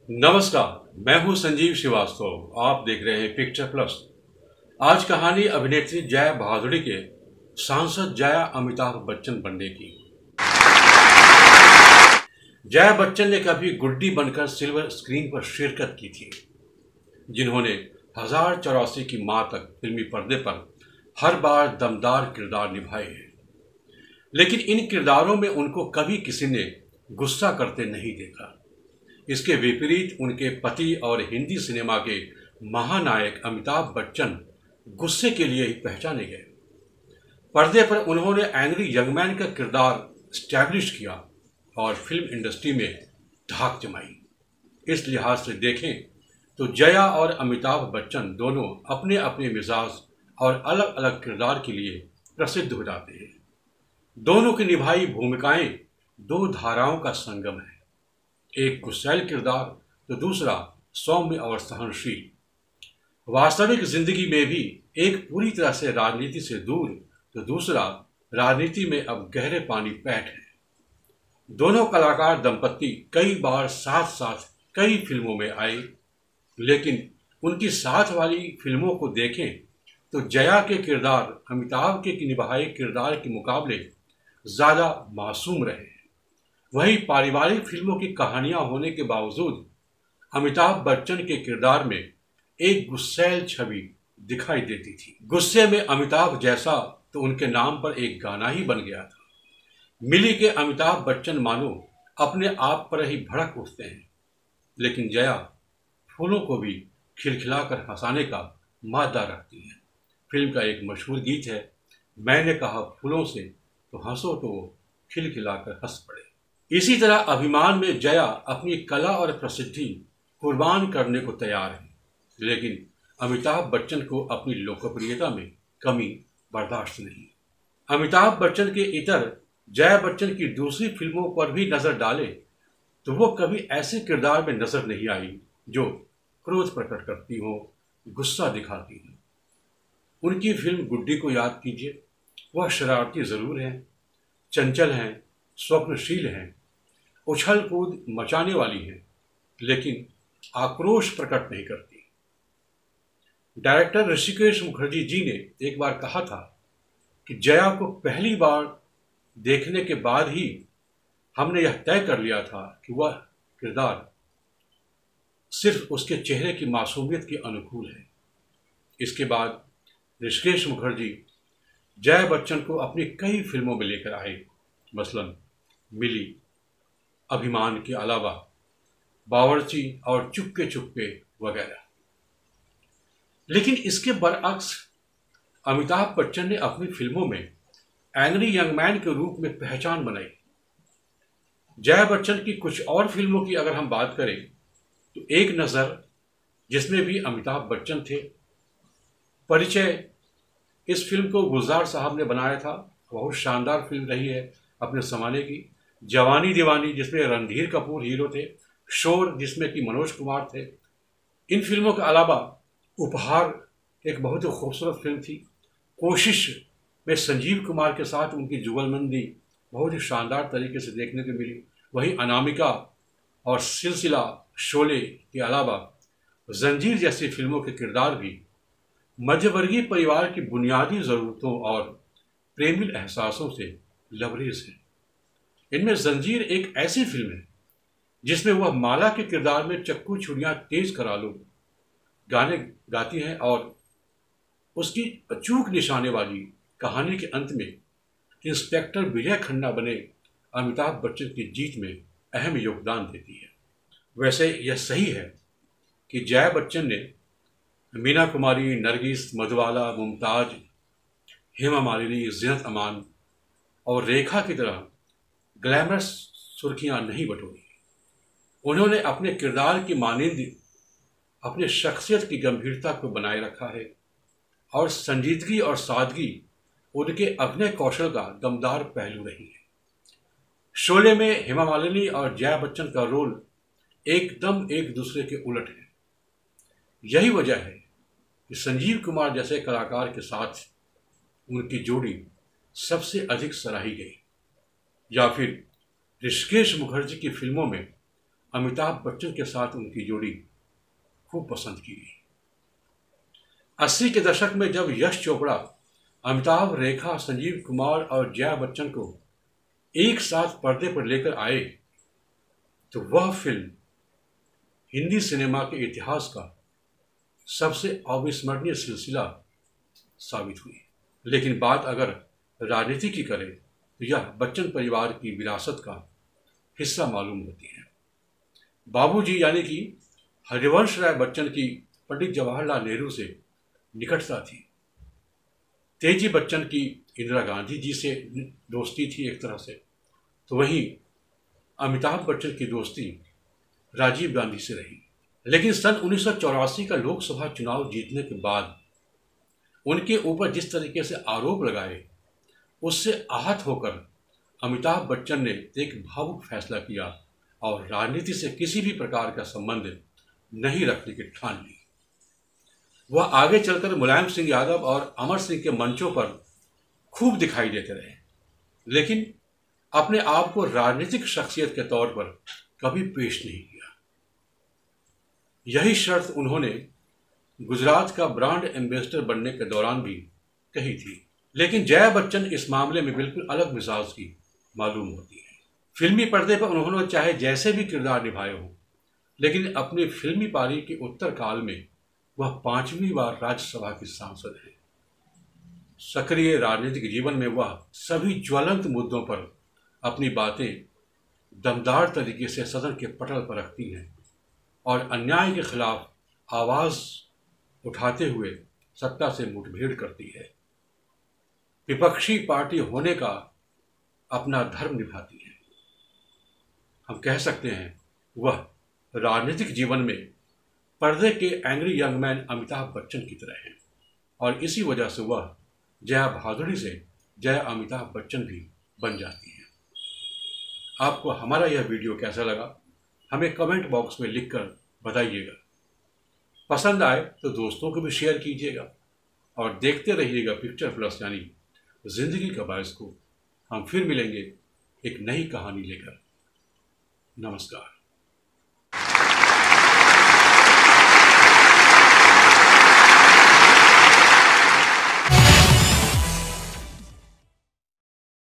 नमस्कार, मैं हूं संजीव श्रीवास्तव। आप देख रहे हैं पिक्चर प्लस। आज कहानी अभिनेत्री जया भादुड़ी के सांसद जया अमिताभ बच्चन बनने की। जया बच्चन ने कभी गुड्डी बनकर सिल्वर स्क्रीन पर शिरकत की थी, जिन्होंने 1084 की मां तक फिल्मी पर्दे पर हर बार दमदार किरदार निभाए हैं। लेकिन इन किरदारों में उनको कभी किसी ने गुस्सा करते नहीं देखा। इसके विपरीत उनके पति और हिंदी सिनेमा के महानायक अमिताभ बच्चन गुस्से के लिए ही पहचाने गए। पर्दे पर उन्होंने एंग्री यंगमैन का किरदार स्टैब्लिश किया और फिल्म इंडस्ट्री में धाक जमाई। इस लिहाज से देखें तो जया और अमिताभ बच्चन दोनों अपने अपने मिजाज और अलग अलग किरदार के लिए प्रसिद्ध हो जाते हैं। दोनों की निभाई भूमिकाएं दो धाराओं का संगम है, एक गुस्सैल किरदार तो दूसरा सौम्य और सहनशील। वास्तविक जिंदगी में भी एक पूरी तरह से राजनीति से दूर तो दूसरा राजनीति में अब गहरे पानी पैठ है। दोनों कलाकार दंपत्ति कई बार साथ साथ कई फिल्मों में आए, लेकिन उनकी साथ वाली फिल्मों को देखें तो जया के किरदार अमिताभ के निभाए किरदार के मुकाबले ज़्यादा मासूम रहे। वहीं पारिवारिक फिल्मों की कहानियां होने के बावजूद अमिताभ बच्चन के किरदार में एक गुस्सैल छवि दिखाई देती थी। गुस्से में अमिताभ जैसा तो उनके नाम पर एक गाना ही बन गया था। मिली के अमिताभ बच्चन मानो अपने आप पर ही भड़क उठते हैं, लेकिन जया फूलों को भी खिलखिलाकर हंसाने का मादा रखती है। फिल्म का एक मशहूर गीत है, मैंने कहा फूलों से तो हंसो तो वो खिलखिलाकर हंस पड़े। इसी तरह अभिमान में जया अपनी कला और प्रसिद्धि कुर्बान करने को तैयार है, लेकिन अमिताभ बच्चन को अपनी लोकप्रियता में कमी बर्दाश्त नहीं। अमिताभ बच्चन के इतर जया बच्चन की दूसरी फिल्मों पर भी नजर डाले तो वो कभी ऐसे किरदार में नजर नहीं आई जो क्रोध प्रकट करती हो, गुस्सा दिखाती हो। उनकी फिल्म गुड्डी को याद कीजिए। वह शरारती जरूर है, चंचल हैं, स्वप्नशील हैं, उछल कूद मचाने वाली हैं, लेकिन आक्रोश प्रकट नहीं करती। डायरेक्टर ऋषिकेश मुखर्जी जी ने एक बार कहा था कि जया को पहली बार देखने के बाद ही हमने यह तय कर लिया था कि वह किरदार सिर्फ उसके चेहरे की मासूमियत के अनुकूल है। इसके बाद ऋषिकेश मुखर्जी जया बच्चन को अपनी कई फिल्मों में लेकर आए, मसलन मिली, अभिमान के अलावा बावर्ची और चुपके चुपके वगैरह। लेकिन इसके बरअक्स अमिताभ बच्चन ने अपनी फिल्मों में एंग्री यंगमैन के रूप में पहचान बनाई। जया बच्चन की कुछ और फिल्मों की अगर हम बात करें तो एक नज़र, जिसमें भी अमिताभ बच्चन थे, परिचय, इस फिल्म को गुलजार साहब ने बनाया था, बहुत शानदार फिल्म रही है अपने ज़माने की। जवानी दीवानी, जिसमें रणधीर कपूर हीरो थे, शोर, जिसमें कि मनोज कुमार थे। इन फिल्मों के अलावा उपहार एक बहुत ही खूबसूरत फिल्म थी। कोशिश में संजीव कुमार के साथ उनकी जुगलबंदी बहुत ही शानदार तरीके से देखने को मिली। वहीं अनामिका और सिलसिला, शोले के अलावा जंजीर जैसी फिल्मों के किरदार भी मध्यवर्गीय परिवार की बुनियादी ज़रूरतों और प्रेमी एहसासों से लबरेज है। इनमें जंजीर एक ऐसी फिल्म है जिसमें वह माला के किरदार में चक्कू छुरियां तेज करा लो गाने गाती हैं और उसकी अचूक निशाने वाली कहानी के अंत में इंस्पेक्टर विजय खन्ना बने अमिताभ बच्चन की जीत में अहम योगदान देती है। वैसे यह सही है कि जया बच्चन ने मीना कुमारी, नरगिस, मधुबाला, मुमताज, हेमा मालिनी, ज़ीनत अमान और रेखा की तरह ग्लैमरस सुर्खियां नहीं बटोरी। उन्होंने अपने किरदार की मानिंद अपने शख्सियत की गंभीरता को बनाए रखा है और संजीदगी और सादगी उनके अभिनय कौशल का दमदार पहलू रही है। शोले में हेमा मालिनी और जया बच्चन का रोल एकदम एक दूसरे के उलट है। यही वजह है कि संजीव कुमार जैसे कलाकार के साथ उनकी जोड़ी सबसे अधिक सराही गई। या फिर ऋषिकेश मुखर्जी की फिल्मों में अमिताभ बच्चन के साथ उनकी जोड़ी खूब पसंद की गई। 80 के दशक में जब यश चोपड़ा, अमिताभ, रेखा, संजीव कुमार और जया बच्चन को एक साथ पर्दे पर लेकर आए तो वह फिल्म हिंदी सिनेमा के इतिहास का सबसे अविस्मरणीय सिलसिला साबित हुई। लेकिन बात अगर राजनीति की करें तो यह बच्चन परिवार की विरासत का हिस्सा मालूम होती है। बाबूजी यानी कि हरिवंश राय बच्चन की पंडित जवाहरलाल नेहरू से निकटता थी। तेजी बच्चन की इंदिरा गांधी जी से दोस्ती थी एक तरह से, तो वहीं अमिताभ बच्चन की दोस्ती राजीव गांधी से रही। लेकिन सन 1984 का लोकसभा चुनाव जीतने के बाद उनके ऊपर जिस तरीके से आरोप लगाए, उससे आहत होकर अमिताभ बच्चन ने एक भावुक फैसला किया और राजनीति से किसी भी प्रकार का संबंध नहीं रखने की ठान ली। वह आगे चलकर मुलायम सिंह यादव और अमर सिंह के मंचों पर खूब दिखाई देते रहे, लेकिन अपने आप को राजनीतिक शख्सियत के तौर पर कभी पेश नहीं किया। यही शर्त उन्होंने गुजरात का ब्रांड एम्बेसडर बनने के दौरान भी कही थी। लेकिन जया बच्चन इस मामले में बिल्कुल अलग मिजाज की मालूम होती है। फिल्मी पर्दे पर उन्होंने चाहे जैसे भी किरदार निभाए हों, लेकिन अपनी फिल्मी पारी के उत्तर काल में वह 5वीं बार राज्यसभा की सांसद है। सक्रिय राजनीतिक जीवन में वह सभी ज्वलंत मुद्दों पर अपनी बातें दमदार तरीके से सदन के पटल पर रखती हैं और अन्याय के खिलाफ आवाज उठाते हुए सत्ता से मुठभेड़ करती है। विपक्षी पार्टी होने का अपना धर्म निभाती है। हम कह सकते हैं वह राजनीतिक जीवन में पर्दे के angry young man Amitabh Bachchan की तरह हैं और इसी वजह से वह जया भादुड़ी से जया अमिताभ बच्चन भी बन जाती हैं। आपको हमारा यह वीडियो कैसा लगा हमें कमेंट बॉक्स में लिखकर बताइएगा। पसंद आए तो दोस्तों को भी शेयर कीजिएगा और देखते रहिएगा पिक्चर प्लस यानी जिंदगी का बायस्कोप। हम फिर मिलेंगे एक नई कहानी लेकर। नमस्कार।